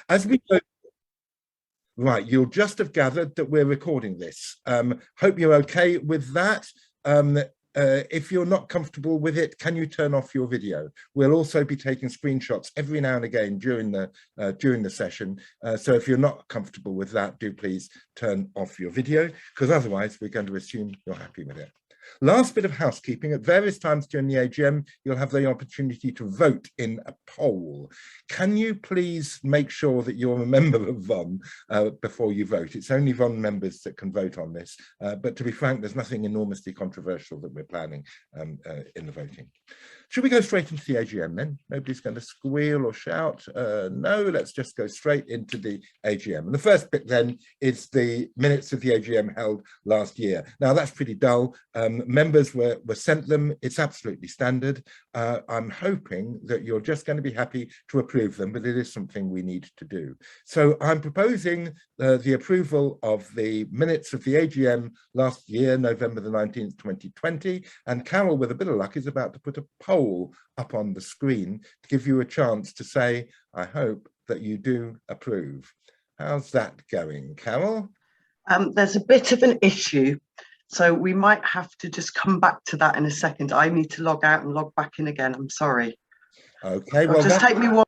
As we go, right, you'll just have gathered that we're recording this. Hope you're okay with that. If you're not comfortable with it, can you turn off your video? We'll also be taking screenshots every now and again during the session. So if you're not comfortable with that, do please turn off your video, because otherwise we're going to assume you're happy with it. Last bit of housekeeping: at various times during the AGM, you'll have the opportunity to vote in a poll. Can you please make sure that you're a member of VONNE before you vote? It's only VONNE members that can vote on this, but to be frank, there's nothing enormously controversial that we're planning in the voting. Should we go straight into the AGM then? Nobody's going to squeal or shout. No, let's just go straight into the AGM. And the first bit then is the minutes of the AGM held last year. Now that's pretty dull. Members were sent them. It's absolutely standard. I'm hoping that you're just going to be happy to approve them, but it is something we need to do. So I'm proposing the approval of the minutes of the AGM last year, November the 19th, 2020. And Carol, with a bit of luck, is about to put a poll up on the screen to give you a chance to say, I hope that you do approve. How's that going, Carol? There's a bit of an issue, so we might have to just come back to that in a second. I need to log out and log back in again. I'm sorry. Okay, well, just take me one.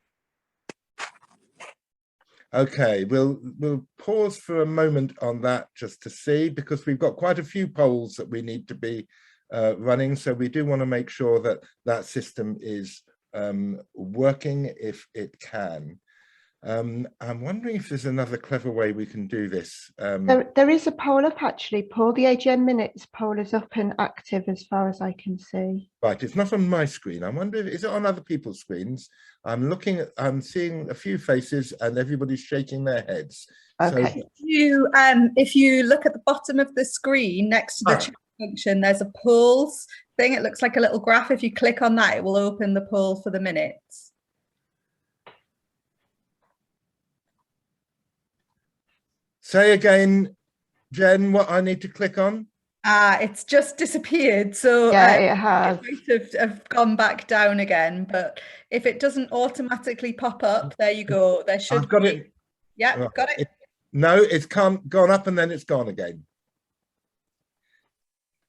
Okay, we'll pause for a moment on that just to see, because we've got quite a few polls that we need to be running, so we do want to make sure that that system is working if it can. I'm wondering if there's another clever way we can do this. There is a poll up actually, Paul. The AGM minutes poll is up and active as far as I can see. Right, it's not on my screen. I wonder if is it on other people's screens. I'm seeing a few faces and everybody's shaking their heads. Okay. So, if you look at the bottom of the screen next to the chat function, there's a polls thing. It looks like a little graph. If you click on that, it will open the poll for the minutes. say again, Jen, what I need to click on? It's just disappeared, so yeah, it has. It might have gone back down again, but if it doesn't automatically pop up, there you go. There should I've got be. it. Yeah, Right. got it. No, it's gone up and then it's gone again.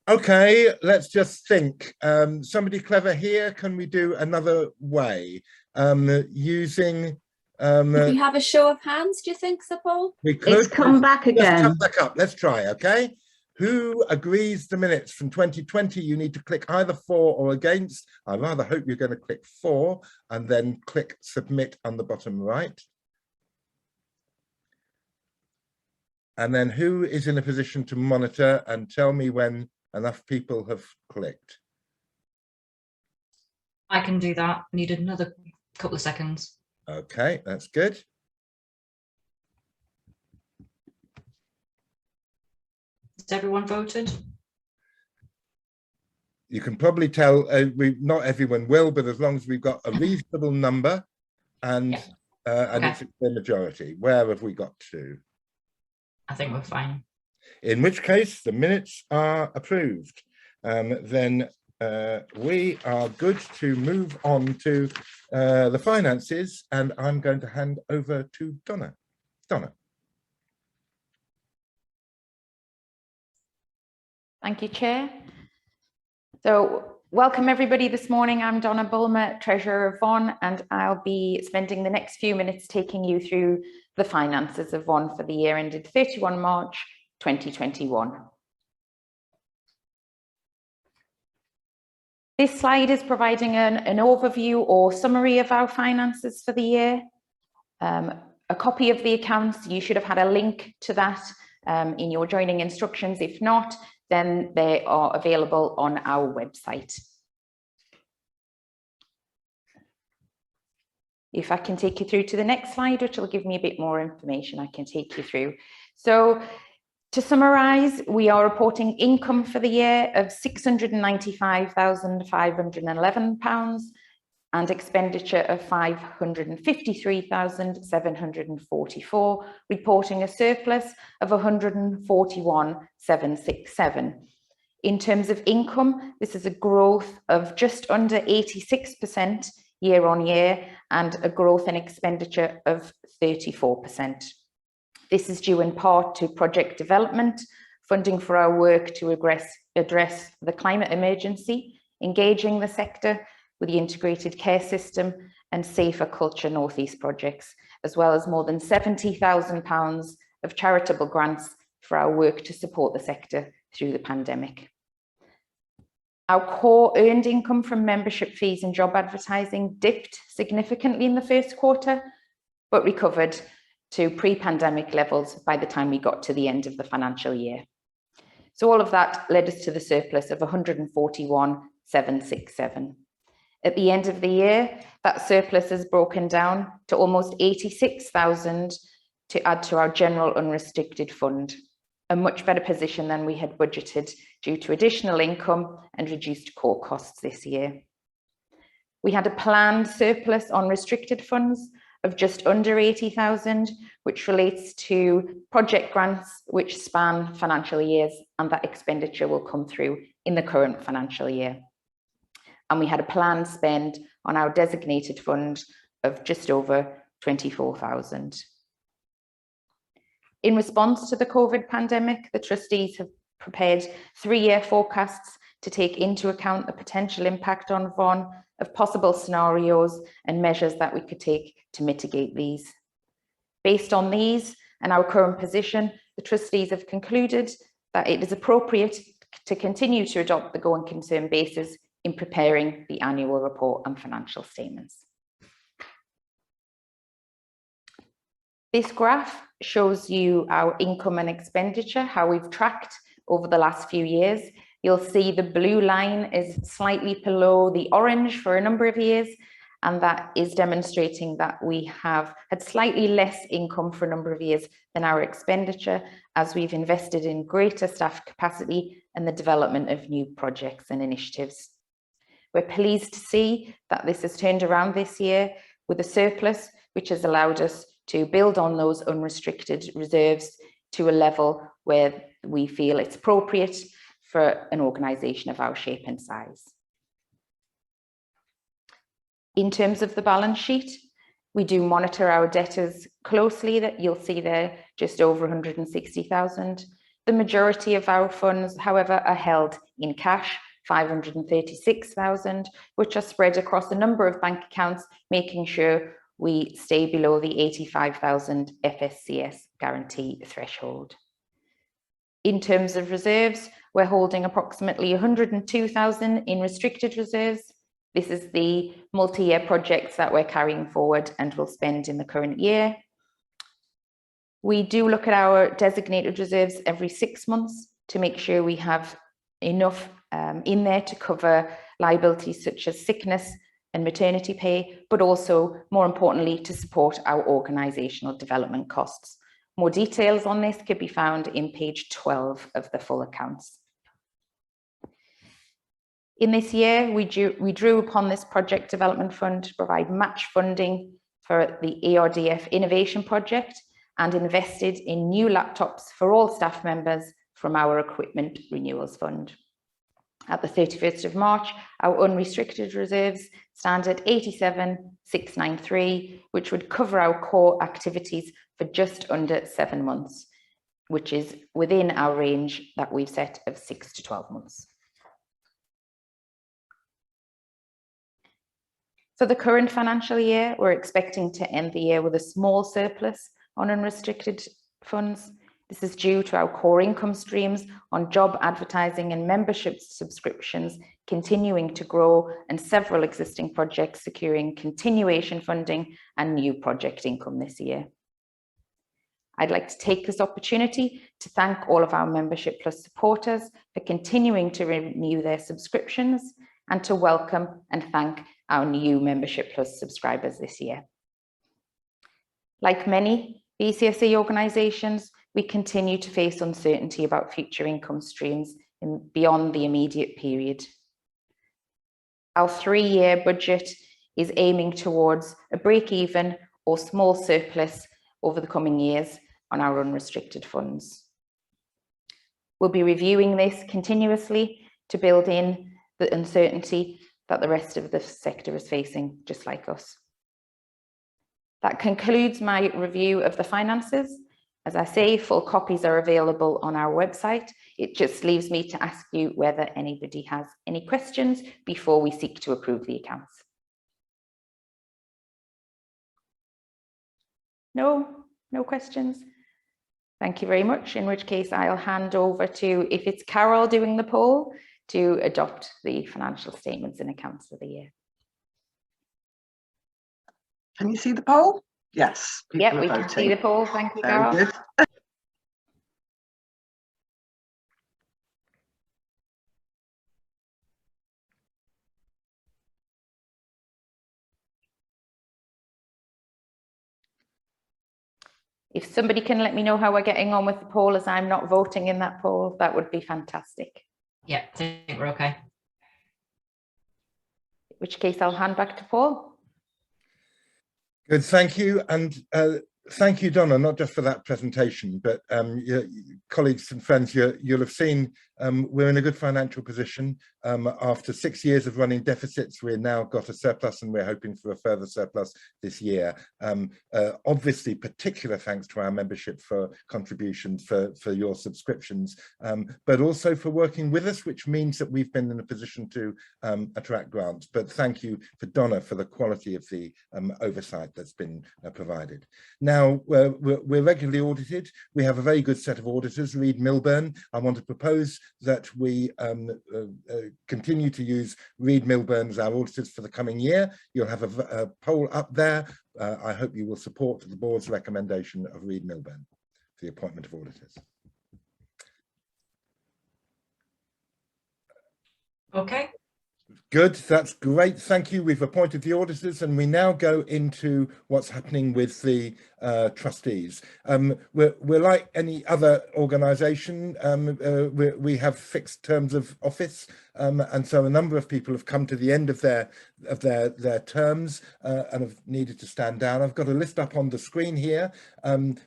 Okay, let's just think. Somebody clever here, can we do another way? Using... Could we have a show of hands, do you think, Sir Paul? We could. It's come back again. Let's come back up. Let's try, okay? Who agrees the minutes from 2020? You need to click either for or against. I rather hope you're going to click for and then click submit on the bottom right. And then who is in a position to monitor and tell me when enough people have clicked? I can do that. Needed another couple of seconds. Okay, that's good. Has everyone voted? You can probably tell not everyone will, but as long as we've got a reasonable number and okay. It's the majority. Where have we got to? I think we're fine. In which case the minutes are approved. Then we are good to move on to the finances, and I'm going to hand over to Donna. Donna. Thank you, Chair. So welcome everybody this morning. I'm Donna Bulmer, Treasurer of VONNE, and I'll be spending the next few minutes taking you through the finances of VONNE for the year ended 31 March 2021. This slide is providing an overview or summary of our finances for the year. A copy of the accounts, you should have had a link to that in your joining instructions. If not, then they are available on our website. If I can take you through to the next slide, which will give me a bit more information I can take you through. So to summarise, we are reporting income for the year of £695,511 and expenditure of £553,744, reporting a surplus of £141,767. In terms of income, this is a growth of just under 86% year on year and a growth in expenditure of 34%. This is due in part to project development, funding for our work to address the climate emergency, engaging the sector with the integrated care system and Safer Culture North East projects, as well as more than £70,000 of charitable grants for our work to support the sector through the pandemic. Our core earned income from membership fees and job advertising dipped significantly in the first quarter, but recovered to pre-pandemic levels by the time we got to the end of the financial year. So all of that led us to the surplus of 141,767. At the end of the year, that surplus is broken down to almost 86,000 to add to our general unrestricted fund, a much better position than we had budgeted due to additional income and reduced core costs this year. We had a planned surplus on restricted funds of just under 80,000, which relates to project grants which span financial years, and that expenditure will come through in the current financial year. And we had a planned spend on our designated fund of just over 24,000. In response to the COVID pandemic, the trustees have prepared 3-year forecasts to take into account the potential impact on VONNE of possible scenarios and measures that we could take to mitigate these. Based on these and our current position, the trustees have concluded that it is appropriate to continue to adopt the going concern basis in preparing the annual report and financial statements. This graph shows you our income and expenditure, how we've tracked over the last few years. You'll see the blue line is slightly below the orange for a number of years, and that is demonstrating that we have had slightly less income for a number of years than our expenditure, as we've invested in greater staff capacity and the development of new projects and initiatives. We're pleased to see that this has turned around this year with a surplus, which has allowed us to build on those unrestricted reserves to a level where we feel it's appropriate for an organisation of our shape and size. In terms of the balance sheet, we do monitor our debtors closely. That you'll see there just over 160,000. The majority of our funds, however, are held in cash, 536,000, which are spread across a number of bank accounts, making sure we stay below the 85,000 FSCS guarantee threshold. In terms of reserves, we're holding approximately 102,000 in restricted reserves. This is the multi-year projects that we're carrying forward and will spend in the current year. We do look at our designated reserves every 6 months to make sure we have enough in there to cover liabilities such as sickness and maternity pay, but also, more importantly, to support our organisational development costs. More details on this could be found in page 12 of the full accounts. In this year, we drew upon this project development fund to provide match funding for the ERDF innovation project and invested in new laptops for all staff members from our equipment renewals fund. At the 31st of March, our unrestricted reserves stand at 87,693, which would cover our core activities for just under 7 months, which is within our range that we've set of 6 to 12 months. For the current financial year, we're expecting to end the year with a small surplus on unrestricted funds. This is due to our core income streams on job advertising and membership subscriptions continuing to grow, and several existing projects securing continuation funding and new project income this year. I'd like to take this opportunity to thank all of our Membership Plus supporters for continuing to renew their subscriptions, and to welcome and thank our new Membership Plus subscribers this year. Like many BCSE organisations, we continue to face uncertainty about future income streams beyond the immediate period. Our 3-year budget is aiming towards a break-even or small surplus over the coming years on our unrestricted funds. We'll be reviewing this continuously to build in the uncertainty that the rest of the sector is facing, just like us. That concludes my review of the finances. As I say, full copies are available on our website. It just leaves me to ask you whether anybody has any questions before we seek to approve the accounts. No questions? Thank you very much, in which case I'll hand over to, if it's Carol doing the poll, to adopt the financial statements and accounts for the year. Can you see the poll? Yes. Yeah, we can see the poll. Thank you, Very Carol. good. If somebody can let me know how we're getting on with the poll, as I'm not voting in that poll, that would be fantastic. Yeah, I think we're okay. In which case I'll hand back to Paul. Good, thank you. And thank you, Donna, not just for that presentation, but your colleagues and friends, you'll have seen we're in a good financial position. After 6 years of running deficits, we've now got a surplus and we're hoping for a further surplus this year. Obviously, particular thanks to our membership for contributions, for your subscriptions, but also for working with us, which means that we've been in a position to attract grants. But thank you for Donna for the quality of the oversight that's been provided. Now, we're regularly audited. We have a very good set of auditors, Reed Milburn. I want to propose that we continue to use Reed Milburn as our auditors for the coming year. You'll have a poll up there. I hope you will support the board's recommendation of Reed Milburn for the appointment of auditors. Okay. Good, that's great. Thank you. We've appointed the auditors and we now go into what's happening with the trustees. We're like any other organisation. We have fixed terms of office, and so a number of people have come to the end of their terms and have needed to stand down. I've got a list up on the screen here.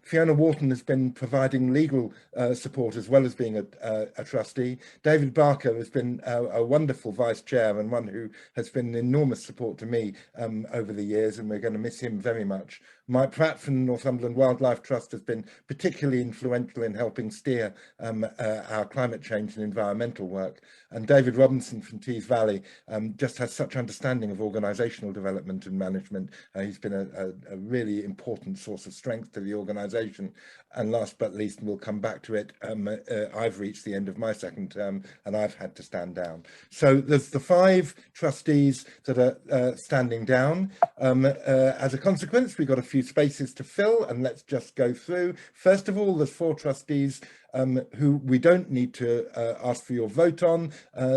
Fiona Wharton has been providing legal support as well as being a trustee. David Barker has been a wonderful vice chair and one who has been an enormous support to me over the years, and we're going to miss him very much. Mike Pratt from Northumberland Wildlife Trust has been particularly influential in helping steer our climate change and environmental work. And David Robinson from Tees Valley just has such understanding of organisational development and management. He's been a really important source of strength to the organisation. And last but least, and we'll come back to it, I've reached the end of my second term and I've had to stand down. So there's the 5 trustees that are standing down. As a consequence, we've got a few spaces to fill, and let's just go through. First of all, there's 4 trustees who we don't need to ask for your vote on.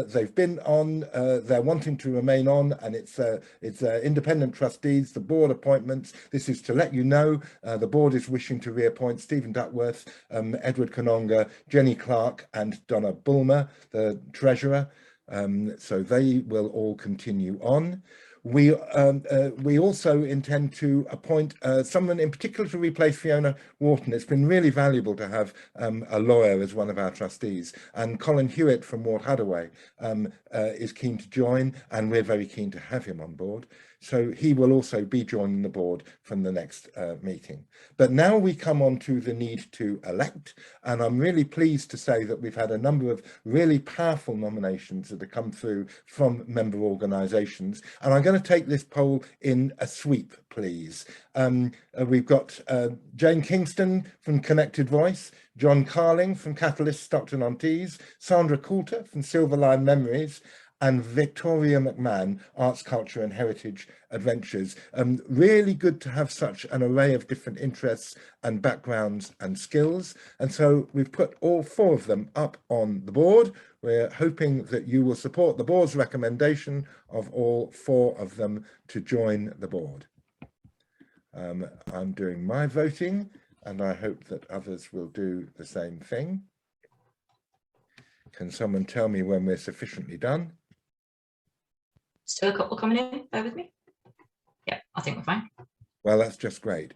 They've been on, they're wanting to remain on, and it's independent trustees, the board appointments. This is to let you know the board is wishing to reappoint Stephen Duckworth, Edward Kanonga, Jenny Clark and Donna Bulmer, the treasurer. So they will all continue on. We also intend to appoint someone in particular to replace Fiona Wharton. It's been really valuable to have a lawyer as one of our trustees, and Colin Hewitt from Ward Hadaway is keen to join, and we're very keen to have him on board. So he will also be joining the board from the next meeting. But now we come on to the need to elect, and I'm really pleased to say that we've had a number of really powerful nominations that have come through from member organisations, and I'm going to take this poll in a sweep, please. We've got Jane Kingston from Connected Voice, John Carling from Catalyst Stockton-on-Tees, Sandra Coulter from Silverline Memories, and Victoria McMahon, Arts, Culture and Heritage Adventures. Really good to have such an array of different interests and backgrounds and skills. And so we've put all 4 of them up on the board. We're hoping that you will support the board's recommendation of all 4 of them to join the board. I'm doing my voting, and I hope that others will do the same thing. Can someone tell me when we're sufficiently done? Still a couple coming in, bear with me. Yeah, I think we're fine. Well, that's just great.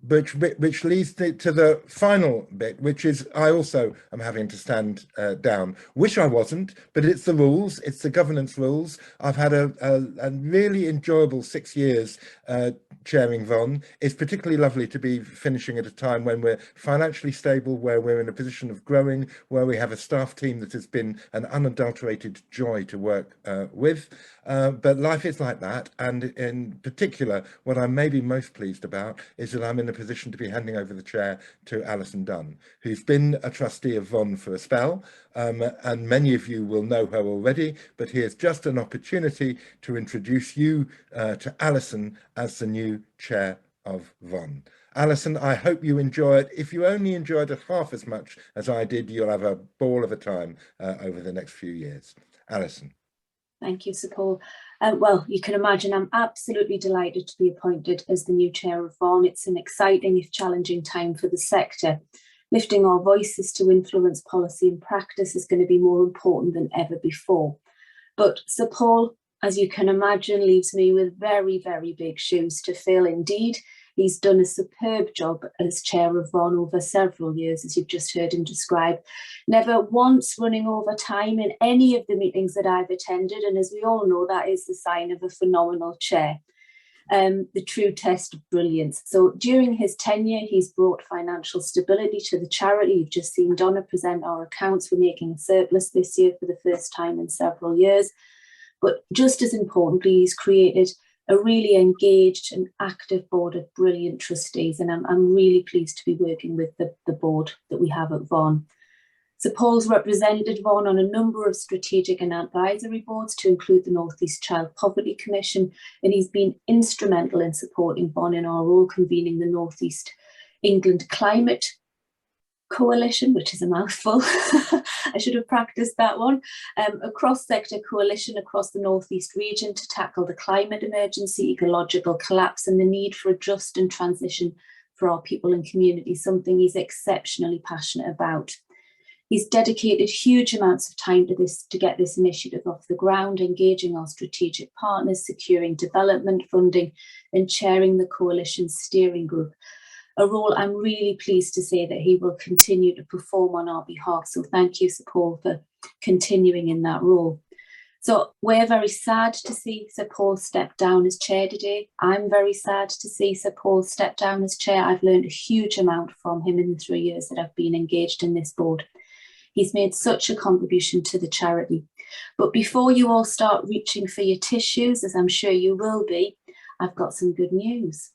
which leads to the final bit, which is I also am having to stand down. Wish I wasn't, but it's the rules. It's the governance rules. I've had a really enjoyable 6 years chairing VONNE. It's particularly lovely to be finishing at a time when we're financially stable, where we're in a position of growing, where we have a staff team that has been an unadulterated joy to work with. But life is like that, and in particular, what I'm maybe most pleased about is that I'm in a position to be handing over the chair to Alison Dunn, who's been a trustee of VONNE for a spell, and many of you will know her already, but here's just an opportunity to introduce you to Alison as the new chair of VONNE. Alison, I hope you enjoy it. If you only enjoyed it half as much as I did, you'll have a ball of a time over the next few years. Alison. Thank you, Sir Paul. Well, you can imagine I'm absolutely delighted to be appointed as the new chair of VONNE. It's an exciting, if challenging, time for the sector. Lifting our voices to influence policy and practice is going to be more important than ever before. But Sir Paul, as you can imagine, leaves me with very, very big shoes to fill indeed. He's done a superb job as chair of VONNE over several years, as you've just heard him describe, never once running over time in any of the meetings that I've attended. And as we all know, that is the sign of a phenomenal chair, the true test of brilliance. So during his tenure, he's brought financial stability to the charity. You've just seen Donna present our accounts. We're making a surplus this year for the first time in several years. But just as importantly, he's created a really engaged and active board of brilliant trustees, and I'm really pleased to be working with the board that we have at VONNE. Sir Paul's represented VONNE on a number of strategic and advisory boards, to include the North East Child Poverty Commission, and he's been instrumental in supporting VONNE in our role convening the North East England Climate Coalition, which is a mouthful. I should have practiced that one. A cross-sector coalition across the Northeast region to tackle the climate emergency, ecological collapse, and the need for a just and transition for our people and communities, something he's exceptionally passionate about. He's dedicated huge amounts of time to this to get this initiative off the ground, engaging our strategic partners, securing development funding, and chairing the coalition's steering group. A role I'm really pleased to say that he will continue to perform on our behalf. So thank you, Sir Paul, for continuing in that role. So we're very sad to see Sir Paul step down as chair today. I'm very sad to see Sir Paul step down as chair. I've learned a huge amount from him in the 3 years that I've been engaged in this board. He's made such a contribution to the charity. But before you all start reaching for your tissues, as I'm sure you will be, I've got some good news.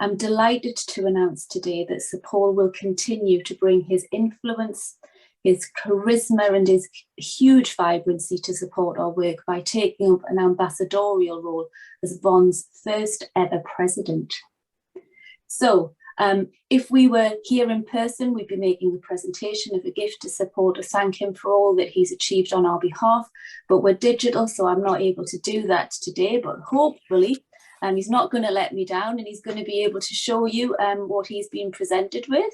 I'm delighted to announce today that Sir Paul will continue to bring his influence, his charisma, and his huge vibrancy to support our work by taking up an ambassadorial role as VONNE's first ever president. So if we were here in person, we'd be making a presentation of a gift to support to thank him for all that he's achieved on our behalf, but we're digital, so I'm not able to do that today, but hopefully he's not going to let me down, and he's going to be able to show you what he's been presented with.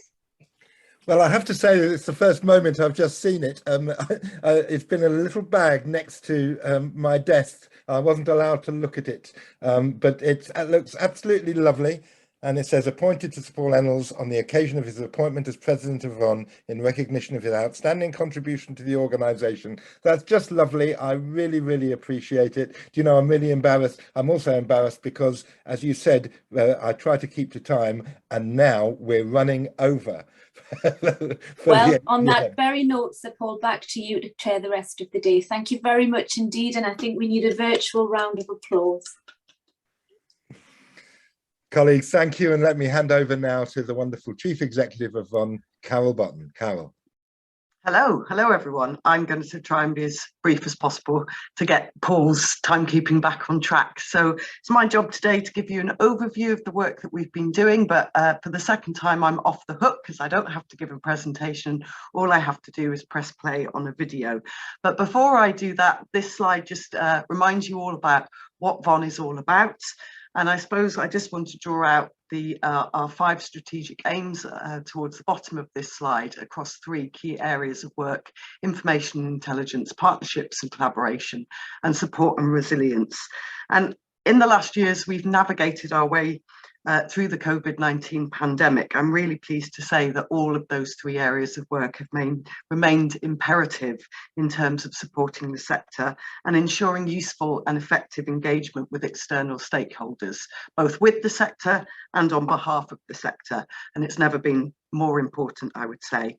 Well, I have to say that it's the first moment I've just seen it. It's been a little bag next to my desk. I wasn't allowed to look at it, but it looks absolutely lovely. And it says, appointed to Sir Paul Ennals on the occasion of his appointment as president of VONNE in recognition of his outstanding contribution to the organisation. That's just lovely. I really, really appreciate it. Do you know, I'm really embarrassed. I'm also embarrassed because, as you said, I try to keep to time, and now we're running over. Well, on that very note, Sir Paul, back to you to chair the rest of the day. Thank you very much indeed. And I think we need a virtual round of applause. Colleagues, thank you, and let me hand over now to the wonderful Chief Executive of VONNE, Carol Botton. Carol. Hello everyone. I'm going to try and be as brief as possible to get Paul's timekeeping back on track. So it's my job today to give you an overview of the work that we've been doing, but for the second time I'm off the hook because I don't have to give a presentation. All I have to do is press play on a video. But before I do that, this slide just reminds you all about what VONNE is all about. And I suppose I just want to draw out our 5 strategic aims towards the bottom of this slide across 3 key areas of work: information and intelligence, partnerships and collaboration, and support and resilience. And in the last years, we've navigated our way through the COVID-19 pandemic. I'm really pleased to say that all of those 3 areas of work have remained imperative in terms of supporting the sector and ensuring useful and effective engagement with external stakeholders, both with the sector and on behalf of the sector. And it's never been more important, I would say.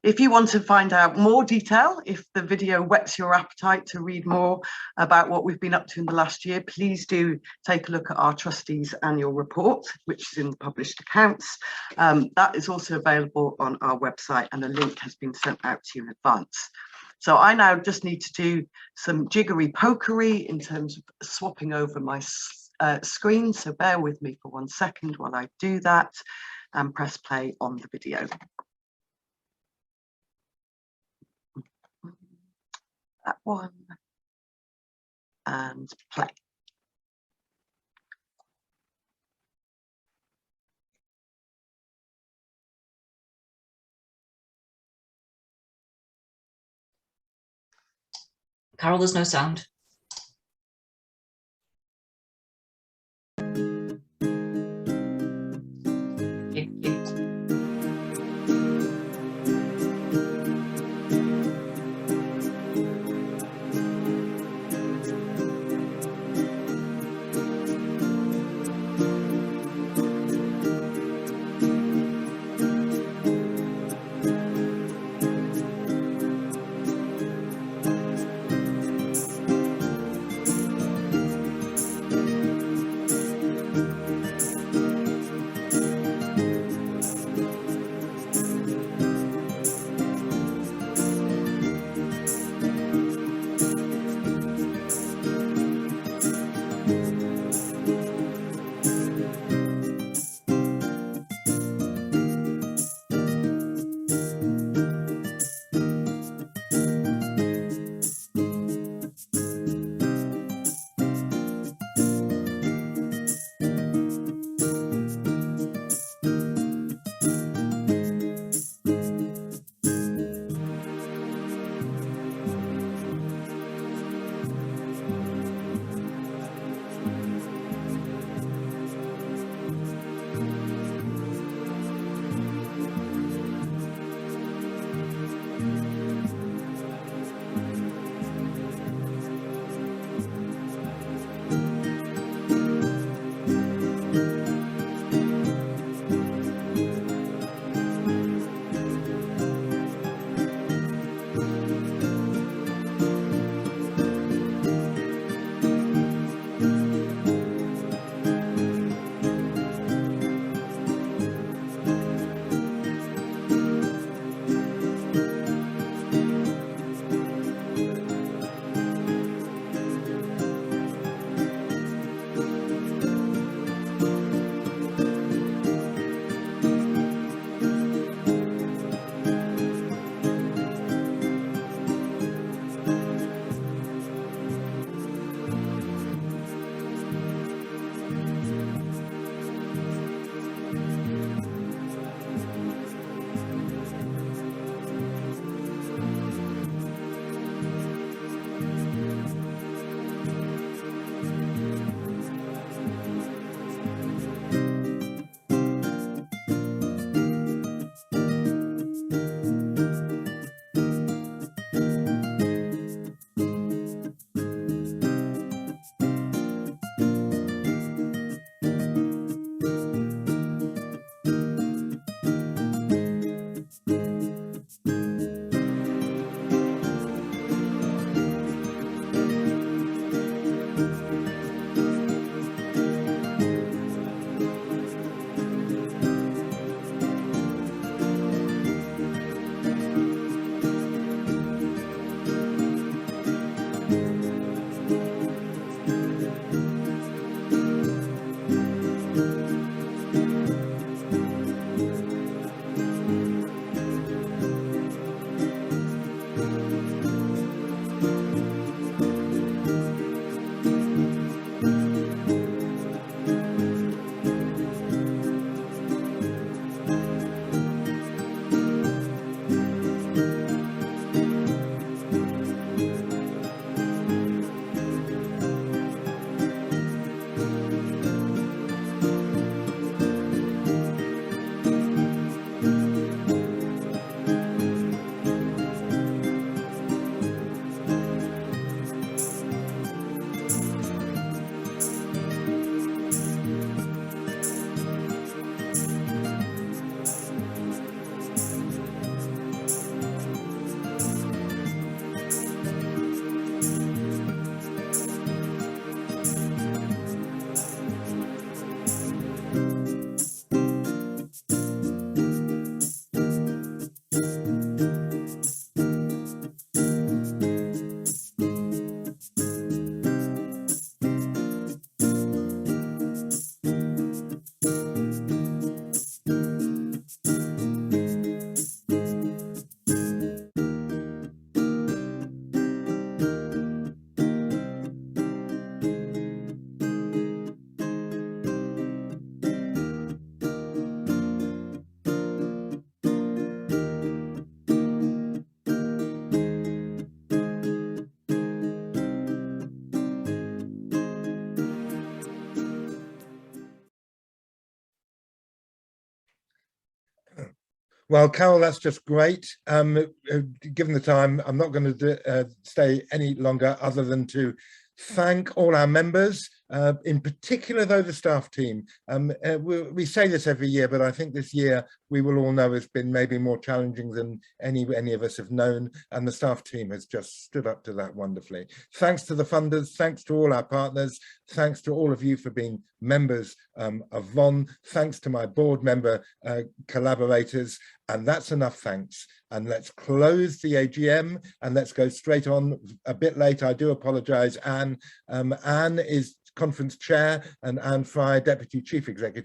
If you want to find out more detail, if the video whets your appetite to read more about what we've been up to in the last year, please do take a look at our trustees annual report, which is in the published accounts. That is also available on our website, and a link has been sent out to you in advance. So I now just need to do some jiggery pokery in terms of swapping over my screen. So bear with me for 1 second while I do that and press play on the video. That one, and play. Carol, there's no sound. Thank you. Well, Carol, that's just great. Given the time, I'm not going to stay any longer other than to thank all our members, in particular, though, the staff team. We say this every year, but I think this year we will all know has been maybe more challenging than any of us have known, and the staff team has just stood up to that wonderfully. Thanks to the funders, thanks to all our partners, thanks to all of you for being members of VONNE, thanks to my board member collaborators, and that's enough thanks. And let's close the AGM and let's go straight on. A bit late, I do apologise, Anne. Anne is conference chair and Anne Fry, Deputy Chief Executive.